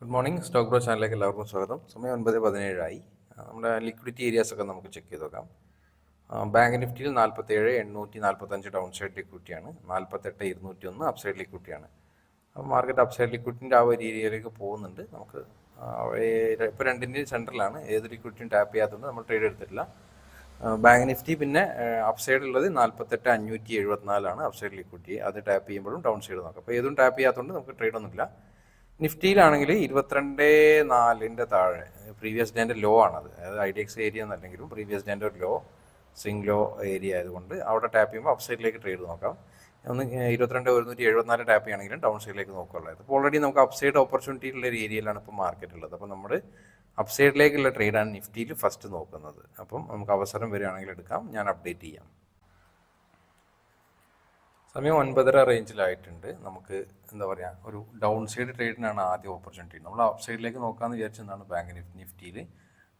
Good morning. Stock bro ചാനലിലേക്ക് എല്ലാവർക്കും സ്വാഗതം. സമയം 9:17 നമ്മുടെ ലിക്വിഡിറ്റി ഏരിയാസ് ഒക്കെ നമുക്ക് ചെക്ക് ചെയ്ത് നോക്കാം. ബാങ്ക് നിഫ്റ്റിയിൽ 47,845 ഡൗൺ സൈഡ് ലിക്വിഡിറ്റിയാണ്, 48,201 അപ്പ് സൈഡ് ലിക്വിഡിറ്റിയാണ്. അപ്പോൾ മാർക്കറ്റ് അപ്പ് സൈഡ് ലിക്വിഡിറ്റിൻ്റെ ആ ഒരു ഏരിയയിലേക്ക് പോകുന്നുണ്ട്. നമുക്ക് ഇപ്പോൾ രണ്ടിൻ്റെയും സെൻറ്ററിലാണ്, ഏത് ലിക്വിഡിറ്റിയും ടാപ്പ് ചെയ്യാത്തതുകൊണ്ട് നമ്മൾ ട്രേഡ് എടുത്തിട്ടില്ല. ബാങ്ക് നിഫ്റ്റി പിന്നെ അപ്പ് സൈഡ് ഉള്ളത് 48,574 അപ്പ് സൈഡ് ലിക്വിഡിറ്റി. അത് ടാപ്പ് ചെയ്യുമ്പോഴും ഡൗൺ സൈഡ് നോക്കാം. അപ്പോൾ ഏതും ടാപ്പ് ചെയ്യാത്തതുകൊണ്ട് നമുക്ക് ട്രേഡ് ഒന്നുമില്ല. നിഫ്റ്റിയിലാണെങ്കിൽ 22,400 താഴെ പ്രീവിയസ് ഡേൻ്റെ ലോ ആണത്. അതായത് IDX ഏരിയ എന്നല്ലെങ്കിലും പ്രീവിയസ് ഡേൻ്റെ ഒരു ലോ, സ്വിംഗ് ലോ ഏരിയ ആയതുകൊണ്ട് അവിടെ ടാപ്പ് ചെയ്യുമ്പോൾ അപ്പ് സൈഡിലേക്ക് ട്രേഡ് നോക്കാം. ഒന്ന് 22,174 ടാപ്പ് ചെയ്യുകയാണെങ്കിലും ഡൗൺ സൈഡിലേക്ക് നോക്കാനുള്ളത്. അപ്പോൾ ഓൾറെഡി നമുക്ക് അപ്പ് സൈഡ് ഓപ്പർച്യൂണിറ്റി ഉള്ള ഒരു ഏരിയയിലാണ് ഇപ്പോൾ മാർക്കറ്റ് ഉള്ളത്. അപ്പോൾ നമ്മൾ അപ്പ് സൈഡിലേക്കുള്ള ട്രേഡാണ് നിഫ്റ്റിയിൽ ഫസ്റ്റ് നോക്കുന്നത്. അപ്പം നമുക്ക് അവസരം വരികയാണെങ്കിൽ എടുക്കാം, ഞാൻ അപ്ഡേറ്റ് ചെയ്യാം. സമയം 9:30 റേഞ്ചിലായിട്ടുണ്ട്. നമുക്ക് എന്താ പറയുക, ഒരു ഡൗൺ സൈഡ് ട്രേഡിനാണ് ആദ്യം ഓപ്പർച്യൂണിറ്റി. നമ്മൾ അപ്പ് സൈഡിലേക്ക് നോക്കാമെന്ന് വിചാരിച്ചതാണ് ബാങ്ക് നിഫ്റ്റിയിൽ.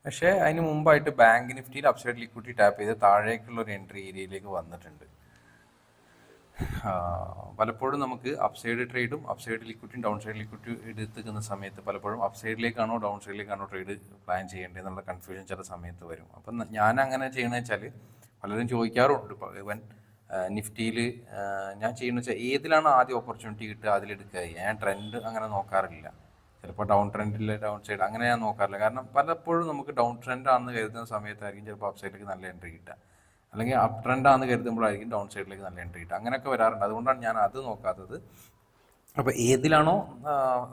പക്ഷേ അതിന് മുമ്പായിട്ട് ബാങ്ക് നിഫ്റ്റിയിൽ അപ്പ് സൈഡ് ലിക്വിഡിറ്റി ടാപ്പ് ചെയ്ത് താഴേക്കുള്ള ഒരു എൻട്രി ഏരിയയിലേക്ക് വന്നിട്ടുണ്ട്. പലപ്പോഴും നമുക്ക് അപ്പ് സൈഡ് ട്രേഡും അപ്പ് സൈഡ് ലിക്വിഡിറ്റിയും ഡൗൺ സൈഡ് ലിക്വിഡിറ്റി എടുത്തുക്കുന്ന സമയത്ത് പലപ്പോഴും അപ്പ് സൈഡിലേക്കാണോ ഡൗൺ സൈഡിലേക്കാണോ ട്രേഡ് പ്ലാൻ ചെയ്യേണ്ടത് എന്നുള്ള കൺഫ്യൂഷൻ ചില സമയത്ത് വരും. അപ്പം ഞാൻ അങ്ങനെ ചെയ്യണമെന്ന് വെച്ചാൽ പലരും ചോദിക്കാറുണ്ട്. ഇവൻ നിഫ്റ്റിയിൽ ഞാൻ ചെയ്യുന്നത് വെച്ചാൽ ഏതിലാണ് ആദ്യം ഓപ്പർച്യൂണിറ്റി കിട്ടുക അതിലെടുക്കുക. ഞാൻ ട്രെൻഡ് അങ്ങനെ നോക്കാറില്ല. ചിലപ്പോൾ ഡൗൺ ട്രെൻഡിൽ ഡൗൺ സൈഡ് അങ്ങനെ ഞാൻ നോക്കാറില്ല. കാരണം പലപ്പോഴും നമുക്ക് ഡൗൺ ട്രെൻഡ് ആണെന്ന് കരുതുന്ന സമയത്തായിരിക്കും ചിലപ്പോൾ അപ്പ് സൈഡിലേക്ക് നല്ല എൻട്രി കിട്ടുക, അല്ലെങ്കിൽ അപ്പ് ട്രെൻഡ് ആണെന്ന് കരുതുമ്പോഴായിരിക്കും ഡൗൺ സൈഡിലേക്ക് നല്ല എൻട്രി കിട്ടുക. അങ്ങനെയൊക്കെ വരാറുണ്ട്. അതുകൊണ്ടാണ് ഞാൻ അത് നോക്കാത്തത്. അപ്പോൾ ഏതിലാണോ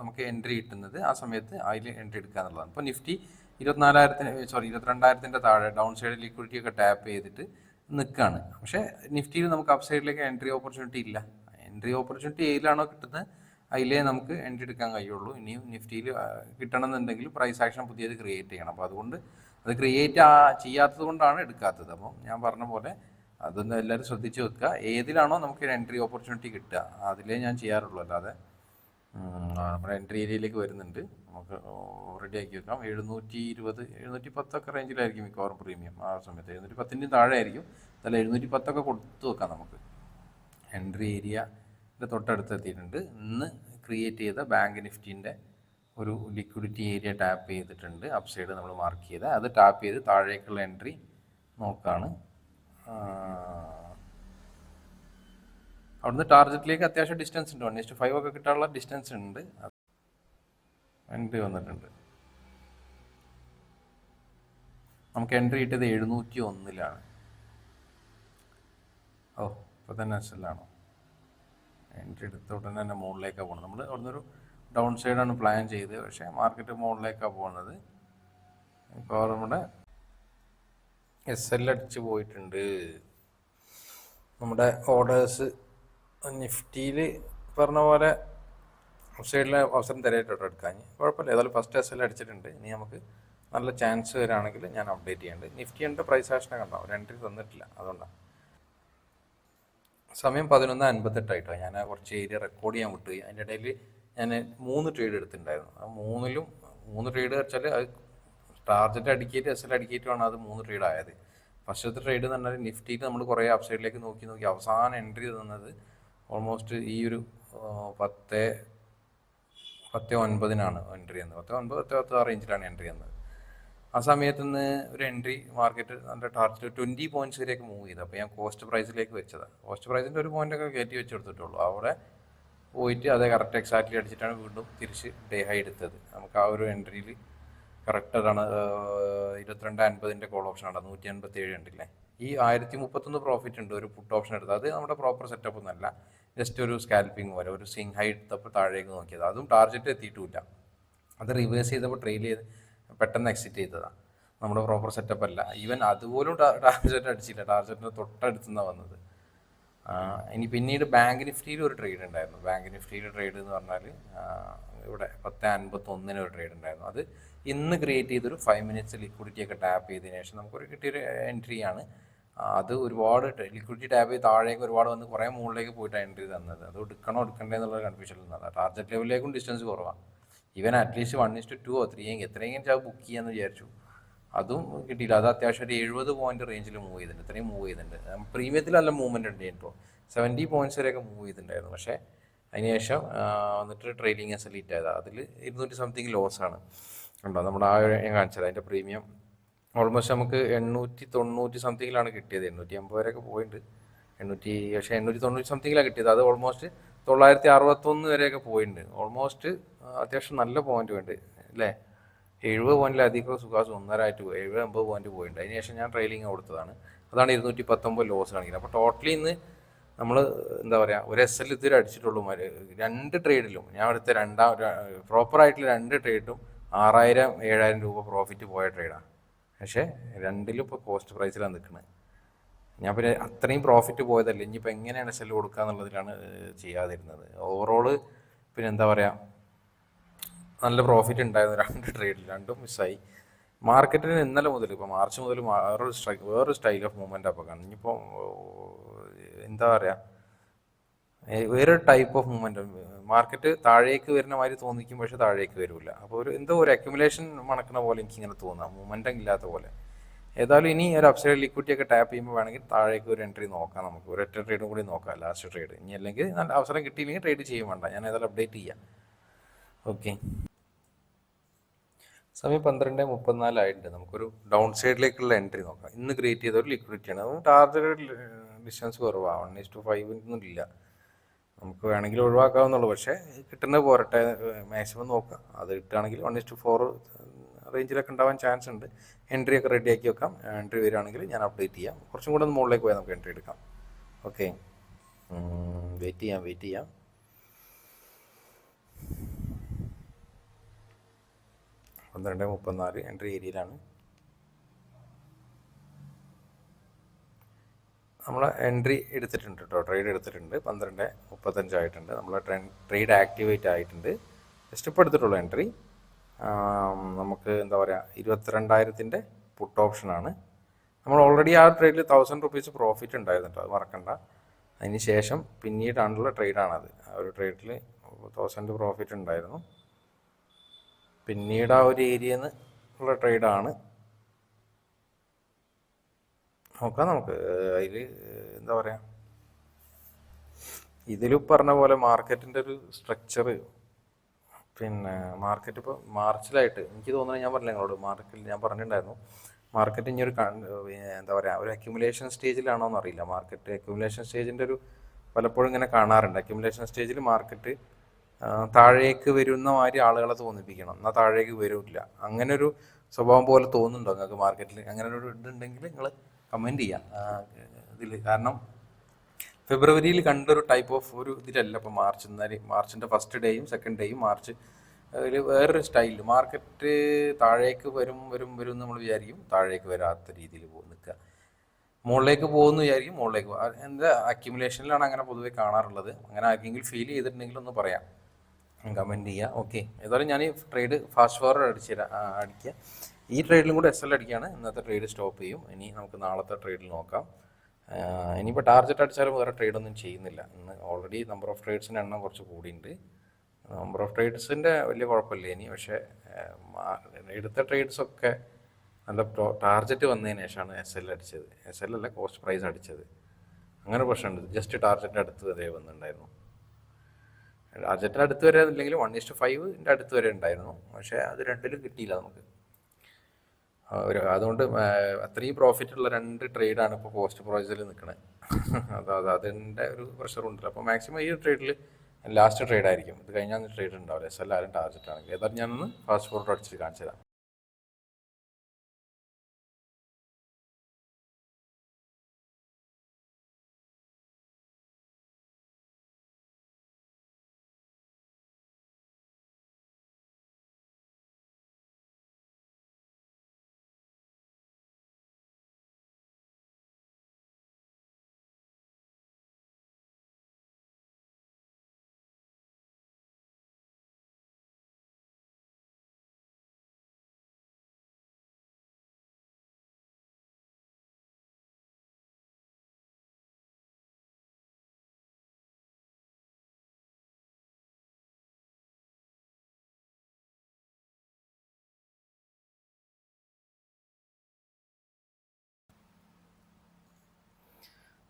നമുക്ക് എൻട്രി കിട്ടുന്നത് ആ സമയത്ത് അതിൽ എൻട്രി എടുക്കുക എന്നുള്ളതാണ്. ഇപ്പോൾ നിഫ്റ്റി 22,000 താഴെ ഡൗൺ സൈഡ് ലിക്വിഡിറ്റി ഒക്കെ ടാപ്പ് ചെയ്തിട്ട് നിൽക്കുകയാണ്. പക്ഷേ നിഫ്റ്റിയിൽ നമുക്ക് അപ്പ് സൈഡിലേക്ക് എൻട്രി ഓപ്പർച്യൂണിറ്റി ഇല്ല. എൻട്രി ഓപ്പർച്യൂണിറ്റി ഏതിലാണോ കിട്ടുന്നത് അതിലേ നമുക്ക് എൻട്രി എടുക്കാൻ കഴിയുള്ളൂ. ഇനിയും നിഫ്റ്റിയിൽ കിട്ടണമെന്നുണ്ടെങ്കിൽ പ്രൈസ് ആക്ഷൻ പുതിയത് ക്രിയേറ്റ് ചെയ്യണം. അപ്പോൾ അതുകൊണ്ട് അത് ക്രിയേറ്റ് ചെയ്യാത്തത് കൊണ്ടാണ് എടുക്കാത്തത്. അപ്പം ഞാൻ പറഞ്ഞ പോലെ അതൊന്ന് എല്ലാവരും ശ്രദ്ധിച്ച് വെക്കുക. ഏതിലാണോ നമുക്ക് എൻട്രി ഓപ്പർച്യൂണിറ്റി കിട്ടുക അതിലേ ഞാൻ ചെയ്യാറുള്ളൂ. അല്ലാതെ നമ്മുടെ എൻട്രി ഏരിയയിലേക്ക് വരുന്നുണ്ട്, നമുക്ക് റെഡി ആക്കി വെക്കാം. 720, 710 റേഞ്ചിലായിരിക്കും മിക്കവാറും പ്രീമിയം ആ സമയത്ത്. 710 താഴെ ആയിരിക്കും. അല്ല 710 കൊടുത്തു വെക്കാം നമുക്ക്. എൻട്രി ഏരിയയുടെ തൊട്ടടുത്ത് എത്തിയിട്ടുണ്ട്. ഇന്ന് ക്രിയേറ്റ് ചെയ്ത ബാങ്ക് നിഫ്റ്റിൻ്റെ ഒരു ലിക്വിഡിറ്റി ഏരിയ ടാപ്പ് ചെയ്തിട്ടുണ്ട്. അപ്പ് സൈഡ് നമ്മൾ മാർക്ക് ചെയ്ത് അത് ടാപ്പ് ചെയ്ത് താഴേക്കുള്ള എൻട്രി നോക്കുകയാണ്. അവിടുന്ന് ടാർഗറ്റിലേക്ക് അത്യാവശ്യം ഡിസ്റ്റൻസ് ഉണ്ട്. 1:5 ഒക്കെ കിട്ടാനുള്ള ഡിസ്റ്റൻസ് ഉണ്ട്. എൻട്രി വന്നിട്ടുണ്ട്. നമുക്ക് എൻട്രി കിട്ടിയത് 701. ഇപ്പോൾ തന്നെ എസ്എല്ലാണോ? എൻട്രി എടുത്ത ഉടനെ തന്നെ മുകളിലേക്കാണ് പോകുന്നത്. നമ്മൾ അവിടുന്ന് ഒരു ഡൗൺ സൈഡാണ് പ്ലാൻ ചെയ്ത്, പക്ഷേ മാർക്കറ്റ് മുകളിലേക്കാണ് പോകുന്നത്. ഇപ്പോൾ നമ്മുടെ SL അടിച്ച് പോയിട്ടുണ്ട്. നമ്മുടെ ഓർഡേഴ്സ് നിഫ്റ്റിയിൽ പറഞ്ഞ പോലെ സൈഡിലെ അവസരം തരായിട്ടോ എടുക്കാൻ കുഴപ്പമില്ല. ഏതായാലും ഫസ്റ്റ് SL അടിച്ചിട്ടുണ്ട്. ഇനി നമുക്ക് നല്ല ചാൻസ് വരാണെങ്കിൽ ഞാൻ അപ്ഡേറ്റ് ചെയ്യുന്നുണ്ട്. നിഫ്റ്റിയുടെ പ്രൈസ് ആക്ഷനെ കണ്ടോ, ഒരു എൻട്രി തന്നിട്ടില്ല, അതുകൊണ്ടാണ്. സമയം 11:58 ഞാൻ കുറച്ച് ഏരിയ റെക്കോർഡ് ചെയ്യാൻ വിട്ടുപോയി. അതിൻ്റെ ഇടയിൽ ഞാൻ 3 ട്രേഡ് എടുത്തിട്ടുണ്ടായിരുന്നു. ആ 3 ട്രേഡ് വെച്ചാൽ അത് ടാർജറ്റ് അടിക്കേറ്റ് SL അടിക്കേറ്റുമാണ് അത് 3 ട്രേഡ് ആയത്. ഫസ്റ്റത്തെ ട്രേഡ് എന്ന് പറഞ്ഞാൽ നിഫ്റ്റിയിൽ നമ്മൾ കുറേ അപ്പ് സൈഡിലേക്ക് നോക്കി അവസാനം എൻട്രി തന്നത് ഓൾമോസ്റ്റ് ഈ ഒരു 10:09 എൻട്രി തന്നത്. 10:09, 10:10 റേഞ്ചിലാണ് എൻട്രി തന്നത്. ആ സമയത്ത് നിന്ന് ഒരു എൻട്രി മാർക്കറ്റ് നല്ല ടാർജറ്റ് 20 പോയിന്റ്സ് വരെയൊക്കെ മൂവ് ചെയ്തു. അപ്പോൾ ഞാൻ കോസ്റ്റ് പ്രൈസിലേക്ക് വെച്ചതാണ്. കോസ്റ്റ് പ്രൈസിൻ്റെ ഒരു പോയിൻ്റൊക്കെ കയറ്റി വെച്ചെടുത്തിട്ടുള്ളൂ. അവിടെ പോയിട്ട് അതേ കറക്റ്റ് എക്സാക്ട്ലി അടിച്ചിട്ടാണ് വീണ്ടും തിരിച്ച് ഡേ ഹൈ എടുത്തത്. നമുക്ക് ആ ഒരു എൻട്രിയിൽ കറക്റ്റ് അതാണ് 22.50 കോൾ ഓപ്ഷനാണ്. 187 ഉണ്ടല്ലേ. ഈ 1031 പ്രോഫിറ്റ് ഉണ്ട് ഒരു പുട്ട് ഓപ്ഷൻ എടുത്തത്. അത് നമ്മുടെ പ്രോപ്പർ സെറ്റപ്പ് ഒന്നല്ല, ജസ്റ്റ് ഒരു സ്കാൽപ്പിംഗ് പോലെ ഒരു സ്വിംഗ് ഹൈ എടുത്തപ്പോൾ താഴേക്ക് നോക്കിയത്. അതും ടാർജറ്റ് എത്തിയിട്ടുമില്ല. അത് റിവേഴ്സ് ചെയ്തപ്പോൾ ട്രെയിൽ ചെയ്ത് പെട്ടെന്ന് എക്സിറ്റ് ചെയ്തതാണ്. നമ്മുടെ പ്രോപ്പർ സെറ്റപ്പ് അല്ല. ഈവൻ അതുപോലും ടാർജറ്റ് അടിച്ചില്ല. ടാർജറ്റിന് തൊട്ടടുത്ത് നിന്നാണ് വന്നത്. ഇനി പിന്നീട് ബാങ്ക് നിഫ്റ്റിയിൽ ഒരു ട്രേഡ് ഉണ്ടായിരുന്നു. ബാങ്ക് നിഫ്റ്റിയിൽ ട്രേഡ് എന്ന് പറഞ്ഞാൽ ഇവിടെ 10:51 ഒരു ട്രേഡ് ഉണ്ടായിരുന്നു. അത് ഇന്ന് ക്രിയേറ്റ് ചെയ്തൊരു 5 മിനിറ്റ്സ് ലിക്വിഡിറ്റി ഒക്കെ ടാപ്പ് ചെയ്തതിന് ശേഷം നമുക്കൊരു കിട്ടിയൊരു എൻട്രിയാണ്. അത് ഒരുപാട് ലിക്വിഡിറ്റി ടാപ്പ് ചെയ്ത് താഴേക്ക് ഒരുപാട് വന്ന് കുറേ മുകളിലേക്ക് പോയിട്ടാണ് എൻട്രി തന്നത്. അത് എടുക്കണ്ടേ എന്നുള്ള കൺഫ്യൂഷൻ നിന്നത്. ടാർജറ്റ് ലെവലിലേക്കും ഡിസ്റ്റൻസ് കുറവാണ്. ഈവൻ അറ്റ്ലീസ്റ്റ് 1:2 or 3 എത്രയെങ്കിലും ചാ ബുക്ക് ചെയ്യാമെന്ന് വിചാരിച്ചു. അതും കിട്ടിയില്ല. അത് അത്യാവശ്യം ഒരു 70 പോയിന്റ് റേഞ്ചിൽ മൂവ് ചെയ്തിട്ടുണ്ട്. ഇത്രയും മൂവ് ചെയ്തിട്ടുണ്ട്. പ്രീമിയത്തിൽ നല്ല മൂവ്മെൻറ്റ് ഉണ്ട്. ഇപ്പോൾ 70 പോയിന്റ്സ് വരെയൊക്കെ മൂവ് ചെയ്തിട്ടുണ്ടായിരുന്നു. പക്ഷേ അതിനുശേഷം വന്നിട്ട് ട്രെയിലിംഗ് എസ് എൽ ഇറ്റ് ആയതാണ്. അതിൽ 200 സംതിങ് ലോസാണ് ഉണ്ടോ. നമ്മുടെ ഞാൻ കാണിച്ചത് അതിൻ്റെ പ്രീമിയം ഓൾമോസ്റ്റ് നമുക്ക് 890 സംതിങ്ങിലാണ് കിട്ടിയത്. 850 വരെയൊക്കെ പോയിട്ടുണ്ട്. പക്ഷേ 890 സംതിങ്ങിലാണ് കിട്ടിയത്. അത് ഓൾമോസ്റ്റ് 961 വരെയൊക്കെ പോയിട്ടുണ്ട്. ഓൾമോസ്റ്റ് അത്യാവശ്യം നല്ല പോയിന്റ് ഉണ്ട് അല്ലേ. 70 പോയിന്റിലധികം സുഖാസ് 1.5 പോയി, 70-80 പോയിന്റ് പോയിട്ടുണ്ട്. അതിനുശേഷം ഞാൻ ട്രെയിലിംഗ് കൊടുത്തതാണ്. അതാണ് 219 ലോസ് കാണിക്കുന്നത്. അപ്പോൾ ടോട്ടലി ഇന്ന് നമ്മൾ എന്താ പറയുക, ഒരു എസ് എൽ ഇതുവരെ അടിച്ചിട്ടുള്ളൂ. 2 ട്രേഡിലും ഞാൻ എടുത്ത പ്രോപ്പറായിട്ടുള്ള 2 ട്രേഡിലും 6000-7000 രൂപ പ്രോഫിറ്റ് പോയ ട്രേഡാണ്. പക്ഷേ രണ്ടിലും ഇപ്പോൾ കോസ്റ്റ് പ്രൈസിലാണ് നിൽക്കുന്നത്. ഞാൻ പിന്നെ അത്രയും പ്രോഫിറ്റ് പോയതല്ലേ, ഇനിയിപ്പോൾ എങ്ങനെയാണ് സെല്ല് കൊടുക്കുക എന്നുള്ളതിലാണ് ചെയ്യാതിരുന്നത്. ഓവറോള് പിന്നെ എന്താ പറയുക, നല്ല പ്രോഫിറ്റ് ഉണ്ടായിരുന്നു 2 ട്രേഡിൽ, 2ഉം മിസ്സായി. മാർക്കറ്റിന് ഇന്നലെ മുതൽ ഇപ്പോൾ മാർച്ച് മുതൽ വേറൊരു സ്റ്റൈൽ ഓഫ് മൂവ്മെൻ്റ് അപ്പോൾ കാണും. ഇനിയിപ്പോൾ എന്താ പറയുക, വേറൊരു ടൈപ്പ് ഓഫ് മൂവ്മെൻറ്റ്. മാർക്കറ്റ് താഴേക്ക് വരുന്ന മാതിരി തോന്നിക്കും, പക്ഷെ താഴേക്ക് വരില്ല. അപ്പോൾ എന്തോ ഒരു അക്യുമുലേഷൻ മണക്കുന്ന പോലെ എനിക്കിങ്ങനെ തോന്നാം, മൂവ്മെൻറ്റം ഇല്ലാത്ത പോലെ. ഏതായാലും ഇനി ഒരു അപ്സൈഡ് ലിക്വിഡിറ്റി ഒക്കെ ടാപ്പ് ചെയ്യുമ്പോൾ വേണമെങ്കിൽ താഴേക്ക് ഒരു എൻട്രി നോക്കാം, നമുക്ക് ഒരൊറ്റ ട്രേഡും കൂടി നോക്കാം, ലാസ്റ്റ് ട്രേഡ്. ഇനി അല്ലെങ്കിൽ നല്ല അവസരം കിട്ടിയില്ലെങ്കിൽ ട്രേഡ് ചെയ്യും വേണ്ട, ഞാൻ ഏതായാലും അപ്ഡേറ്റ് ചെയ്യാം. ഓക്കെ, സമയം 12:34 ആയിട്ടുണ്ട്. നമുക്കൊരു ഡൗൺ സൈഡിലേക്കുള്ള എൻട്രി നോക്കാം. ഇന്ന് ക്രിയേറ്റ് ചെയ്ത ഒരു ലിക്വിഡിറ്റിയാണ്. നമുക്ക് ടാർഗറ്റ് ഡിസ്റ്റൻസ് കുറവാണ്, 1:5 ഒന്നും ഇല്ല. നമുക്ക് വേണമെങ്കിൽ ഒഴിവാക്കാവുന്നുള്ളൂ, പക്ഷേ കിട്ടുന്നത് പോരട്ടെ, മാക്സിമം നോക്കാം. അത് കിട്ടുകയാണെങ്കിൽ 1:4 റേഞ്ചിലൊക്കെ ഉണ്ടാവാൻ ചാൻസ് ഉണ്ട്. എൻട്രി ഒക്കെ റെഡി ആക്കി വെക്കാം. എൻട്രി വരികയാണെങ്കിൽ ഞാൻ അപ്ഡേറ്റ് ചെയ്യാം. കുറച്ചും കൂടെ ഒന്ന് മുകളിലേക്ക് പോയാൽ നമുക്ക് എൻട്രി എടുക്കാം. ഓക്കെ, വെയിറ്റ് ചെയ്യാം. 12:34 എൻട്രി ഏരിയയിലാണ്. നമ്മൾ എൻട്രി എടുത്തിട്ടുണ്ട് കേട്ടോ, ട്രേഡ് എടുത്തിട്ടുണ്ട്. 12:35 ആയിട്ടുണ്ട്. നമ്മൾ ട്രേഡ് ആക്ടിവേറ്റ് ആയിട്ടുണ്ട്. ജസ്റ്റ് ഇപ്പോൾ എടുത്തിട്ടുള്ളൂ എൻട്രി. നമുക്ക് എന്താ പറയുക, 22,000 പുട്ട് ഓപ്ഷനാണ്. നമ്മൾ ഓൾറെഡി ആ ട്രേഡിൽ 1000 റുപ്പീസ് പ്രോഫിറ്റ് ഉണ്ടായിരുന്നു കേട്ടോ, അത് മറക്കണ്ട. അതിന് ശേഷം പിന്നീടാണുള്ള ട്രേഡാണത്. ആ ഒരു ട്രേഡിൽ 1000 പ്രോഫിറ്റ് ഉണ്ടായിരുന്നു. പിന്നീട് ആ ഒരു ഏരിയയിൽ നിന്ന് ഉള്ള ട്രേഡാണ്. നോക്കാം നമുക്ക്. അതിൽ എന്താ പറയുക, ഇതിൽ പറഞ്ഞ പോലെ മാർക്കറ്റിൻ്റെ ഒരു സ്ട്രക്ചർ, പിന്നെ മാർക്കറ്റ് ഇപ്പോൾ മാർച്ചിലായിട്ട് എനിക്ക് തോന്നുന്നത്, ഞാൻ പറഞ്ഞില്ല നിങ്ങളോട്, മാർക്കറ്റിൽ ഞാൻ പറഞ്ഞിട്ടുണ്ടായിരുന്നു, മാർക്കറ്റ് ഇനി ഒരു എന്താ പറയുക, ഒരു അക്യുമുലേഷൻ സ്റ്റേജിലാണോ എന്നറിയില്ല. മാർക്കറ്റ് അക്യുമുലേഷൻ സ്റ്റേജിൻ്റെ ഒരു പലപ്പോഴും ഇങ്ങനെ കാണാറുണ്ട്. അക്യുമുലേഷൻ സ്റ്റേജിൽ മാർക്കറ്റ് താഴേക്ക് വരുന്ന മാതിരി ആളുകളെ തോന്നിപ്പിക്കണം, എന്നാൽ താഴേക്ക് വരില്ല. അങ്ങനെ ഒരു സ്വഭാവം പോലെ തോന്നുന്നുണ്ടോ നിങ്ങൾക്ക് മാർക്കറ്റിൽ? അങ്ങനെ ഒരു ഇതുണ്ടെങ്കിൽ നിങ്ങൾ കമൻറ്റ് ചെയ്യാം ഇതിൽ. കാരണം ഫെബ്രുവരിയിൽ കണ്ടൊരു ടൈപ്പ് ഓഫ് ഒരു ഇതിലല്ല ഇപ്പോൾ മാർച്ചിൻ്റെ ഫസ്റ്റ് ഡേയും സെക്കൻഡ് ഡേയും മാർച്ച് അതിൽ വേറൊരു സ്റ്റൈലിൽ മാർക്കറ്റ് താഴേക്ക് വരും നമ്മൾ വിചാരിക്കും, താഴേക്ക് വരാത്ത രീതിയിൽ നിൽക്കുക. മുകളിലേക്ക് പോകുമെന്ന് വിചാരിക്കും, മുകളിലേക്ക് പോകും. എന്താ അക്യുമുലേഷനിലാണ് അങ്ങനെ പൊതുവെ കാണാറുള്ളത്. അങ്ങനെ ആർക്കെങ്കിലും ഫീൽ ചെയ്തിട്ടുണ്ടെങ്കിൽ ഒന്ന് പറയാം, കമൻറ്റ് ചെയ്യുക. ഓക്കെ, ഏതായാലും ഞാൻ ഈ ട്രേഡ് ഫാസ്റ്റ് ഫോർവേഡ് അടിക്കുക. ഈ ട്രേഡിലും കൂടെ SL അടിക്കുകയാണ്. ഇന്നത്തെ ട്രേഡ് സ്റ്റോപ്പ് ചെയ്യും. ഇനി നമുക്ക് നാളത്തെ ട്രേഡിൽ നോക്കാം. ഇനിയിപ്പോൾ ടാർഗറ്റ് അടിച്ചാലും വേറെ ട്രേഡൊന്നും ചെയ്യുന്നില്ല. ഇന്ന് ഓൾറെഡി നമ്പർ ഓഫ് ട്രേഡ്സിൻ്റെ എണ്ണം കുറച്ച് കൂടിയുണ്ട്. നമ്പർ ഓഫ് ട്രേഡ്സിൻ്റെ വലിയ കുഴപ്പമില്ല ഇനി. പക്ഷേ എടുത്ത ട്രേഡ്സൊക്കെ നല്ല ടാർഗറ്റ് വന്നതിന് ശേഷമാണ് SL അടിച്ചത്. SL അല്ല, കോസ്റ്റ് പ്രൈസ് അടിച്ചത്. അങ്ങനെ പ്രശ്നമുണ്ട്. ജസ്റ്റ് ടാർഗറ്റിൻ്റെ അടുത്ത് വരെ വന്നിട്ടുണ്ടായിരുന്നു. ടാർഗറ്റിൻ്റെ അടുത്ത് വരെ ഇല്ലെങ്കിലും 1:5 അടുത്ത് വരെ ഉണ്ടായിരുന്നു. പക്ഷേ അത് രണ്ടിലും കിട്ടിയില്ല നമുക്ക്. അതുകൊണ്ട് അത്രയും പ്രോഫിറ്റുള്ള 2 ട്രേഡാണ് ഇപ്പോൾ കോസ്റ്റ് പ്രൈസിൽ നിൽക്കുന്നത്. അതിൻ്റെ ഒരു പ്രഷറുണ്ടല്ലോ. അപ്പോൾ മാക്സിമം ഈ ട്രേഡിൽ ലാസ്റ്റ് ട്രേഡ് ആയിരിക്കും. ഇത് കഴിഞ്ഞാൽ ട്രേഡ് ഉണ്ടാവില്ല. SL ആയാലും ടാർഗറ്റ് ആണെങ്കിൽ. ഏതായാലും ഞാനൊന്ന് ഫാസ്റ്റ് ഫോർവേഡ് അടിച്ചിട്ട് കാണിച്ചു തരാം.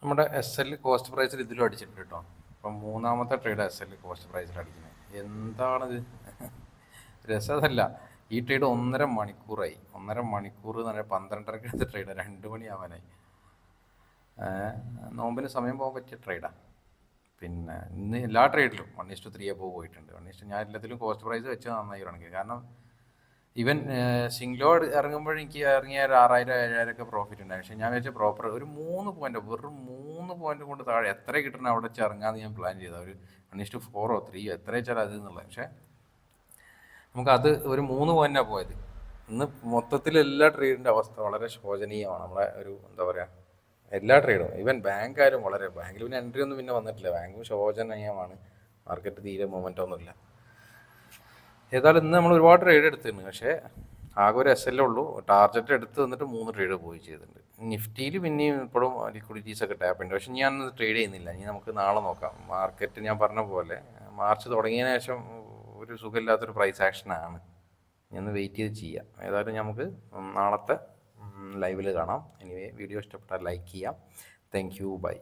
നമ്മുടെ SL കോസ്റ്റ് പ്രൈസിൽ ഇതിലും അടിച്ചിട്ടുണ്ട് കേട്ടോ. ഇപ്പം മൂന്നാമത്തെ ട്രേഡ് SL കോസ്റ്റ് പ്രൈസിൽ അടിക്കുന്നത്. എന്താണിത്? രസമല്ല. ഈ ട്രേഡ് 1.5 മണിക്കൂറായി. 1.5 മണിക്കൂർ എന്ന് പറഞ്ഞാൽ 12:30 എടുത്ത ട്രേഡാണ്, 2 മണിയാവാനായി. നോമ്പിന് സമയം പോകാൻ പറ്റിയ ട്രേഡാണ്. പിന്നെ ഇന്ന് എല്ലാ ട്രേഡിലും 1:3 അബോവ് പോയിട്ടുണ്ട്. ഞാൻ എല്ലാത്തിലും കോസ്റ്റ് പ്രൈസ് വെച്ച് നന്നായി കണക്ക്. കാരണം ഈവൻ സിംഗ്ലോ ഇറങ്ങുമ്പോൾ എനിക്ക് ഇറങ്ങിയ ഒരു 6,000-7,000 പ്രോഫിറ്റ് ഉണ്ടായി. പക്ഷേ ഞാൻ വെച്ച പ്രോപ്പർ ഒരു 3 പോയിന്റ്, വെറും 3 പോയിന്റ് കൊണ്ട് താഴെ എത്ര കിട്ടണം അവിടെ വെച്ച് ഇറങ്ങാമെന്ന് ഞാൻ പ്ലാൻ ചെയ്ത. ഒരു 1:4 3 എത്ര വെച്ചാൽ അത് എന്നുള്ളത്. പക്ഷേ നമുക്കത് ഒരു 3 പോയിന്റാണ് പോയത്. ഇന്ന് മൊത്തത്തിൽ എല്ലാ ട്രേഡിൻ്റെ അവസ്ഥ വളരെ ശോചനീയമാണ്. നമ്മളെ ഒരു എന്താ പറയുക, എല്ലാ ട്രേഡും ഈവൻ ബാങ്ക് ആയാലും വളരെ, ബാങ്കിൽ പിന്നെ എൻട്രി ഒന്നും പിന്നെ വന്നിട്ടില്ല. ബാങ്കും ശോചനീയമാണ്. മാർക്കറ്റ് തീരെ മൂവ്മെൻ്റ് ഒന്നുമില്ല. ഏതായാലും ഇന്ന് നമ്മൾ ഒരുപാട് ട്രേഡ് എടുത്തിട്ടുണ്ട്. പക്ഷേ ആകെ ഒരു SL ഉള്ളൂ. ടാർഗറ്റ് എടുത്ത് തന്നിട്ട് 3 ട്രേഡ് പോയി ചെയ്തിട്ടുണ്ട്. നിഫ്റ്റിയിൽ പിന്നെയും ഇപ്പോഴും ലിക്വിഡിറ്റീസ് ഒക്കെ ടാപ്പ് ഉണ്ട്. പക്ഷെ ഞാൻ ട്രേഡ് ചെയ്യുന്നില്ല. ഇനി നമുക്ക് നാളെ നോക്കാം. മാർക്കറ്റ് ഞാൻ പറഞ്ഞ പോലെ മാർച്ച് തുടങ്ങിയതിന് ശേഷം ഒരു സുഖമില്ലാത്തൊരു പ്രൈസ് ആക്ഷനാണ്. ഞാൻ വെയിറ്റ് ചെയ്ത് ചെയ്യാം. ഏതായാലും നമുക്ക് നാളത്തെ ലൈവിൽ കാണാം. എനിവേ വീഡിയോ ഇഷ്ടപ്പെട്ടാൽ ലൈക്ക് ചെയ്യാം. Thank you, by.